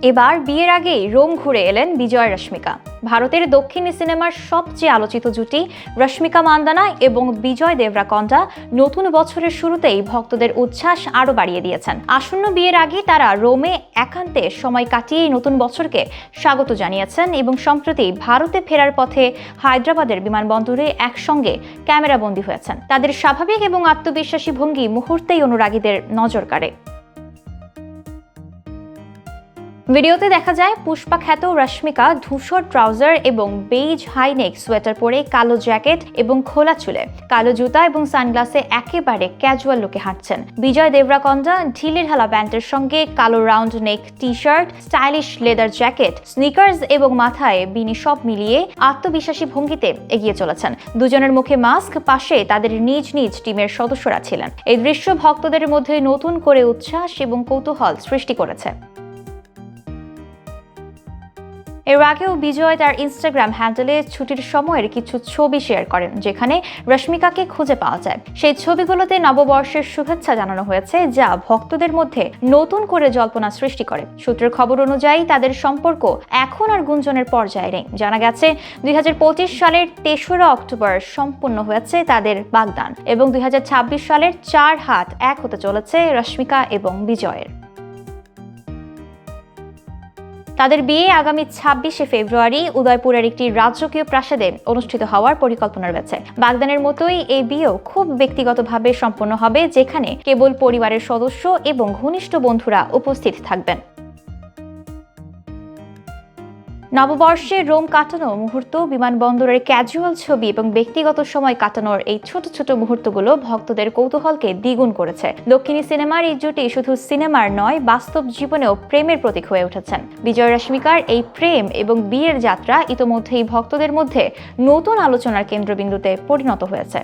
এবার বিয়ের আগেই রোম ঘুরে এলেন বিজয় রশ্মিকা। ভারতের দক্ষিণী সিনেমার সবচেয়ে আলোচিত জুটি রশ্মিকা মান্দানা এবং বিজয় দেবরাকোন্ডা নতুন বছরের শুরুতেই ভক্তদের উচ্ছ্বাস আরও বাড়িয়ে দিয়েছেন। আসন্ন বিয়ের আগে তারা রোমে একান্তে সময় কাটিয়ে নতুন বছরকে স্বাগত জানিয়েছেন এবং সম্প্রতি ভারতে ফেরার পথে হায়দ্রাবাদের বিমানবন্দরে একসঙ্গে ক্যামেরাবন্দী হয়েছেন। তাদের স্বাভাবিক এবং আত্মবিশ্বাসী ভঙ্গি মুহূর্তেই অনুরাগীদের নজর কাড়ে। ভিডিওতে দেখা যায় পুষ্পা খ্যাত রশ্মিকা ধূসর ট্রাউজার এবং বেইজ হাইনেক সোয়েটার পরে, কালো জ্যাকেট এবং খোলা চুলে, কালো জুতা এবং সানগ্লাসে একেবারে ক্যাজুয়াল লুকে হাঁটছেন। বিজয় দেবরাকোন্ডা ঢিলেঢালা প্যান্টের সঙ্গে কালো round neck T shirt, stylish leather jacket, sneakers এবং মাথায় বিনি সব মিলিয়ে আত্মবিশ্বাসী ভঙ্গিতে এগিয়ে চলেছেন। দুজনের মুখে মাস্ক, পাশে তাদের নিজ নিজ টিমের সদস্যরা ছিলেন। এই দৃশ্য ভক্তদের মধ্যে নতুন করে উচ্ছ্বাস এবং কৌতূহল সৃষ্টি করেছে। এর আগেও বিজয় তার ইনস্টাগ্রাম হ্যান্ডেলে ছুটির সময়ের কিছু ছবি শেয়ার করেন, যেখানে রশ্মিকাকে খুঁজে পাওয়া যায়। সেই ছবিগুলোতে নববর্ষের শুভেচ্ছা জানানো হয়েছে, যা ভক্তদের মধ্যে নতুন করে জল্পনা সৃষ্টি করে। সূত্রের খবর অনুযায়ী তাদের সম্পর্ক এখন আর গুঞ্জনের পর্যায়ে নেই। জানা গেছে 2025 সালের 3রা অক্টোবর সম্পন্ন হয়েছে তাদের বাগদান এবং 2026 সালের 4 হাত 1 হতে চলেছে রশ্মিকা এবং বিজয়ের। তাদের বিয়ে আগামী 26শে ফেব্রুয়ারি উদয়পুরের একটি রাজকীয় প্রাসাদে অনুষ্ঠিত হওয়ার পরিকল্পনা রয়েছে। বাগদানের মতোই এই বিয়েও খুব ব্যক্তিগতভাবে সম্পন্ন হবে, যেখানে কেবল পরিবারের সদস্য এবং ঘনিষ্ঠ বন্ধুরা উপস্থিত থাকবেন। নববর্ষে রোম কাটানো মুহূর্ত, বিমানবন্দরের ক্যাজুয়াল ছবি এবং ব্যক্তিগত সময় কাটানোর এই ছোট ছোট মুহূর্তগুলো ভক্তদের কৌতূহলকে দ্বিগুণ করেছে। দক্ষিণী সিনেমার এই জুটি শুধু সিনেমার নয়, বাস্তব জীবনেও প্রেমের প্রতীক হয়ে উঠেছেন। বিজয় রশ্মিকার এই প্রেম এবং বিয়ের যাত্রা ইতোমধ্যেই ভক্তদের মধ্যে নতুন আলোচনার কেন্দ্রবিন্দুতে পরিণত হয়েছে।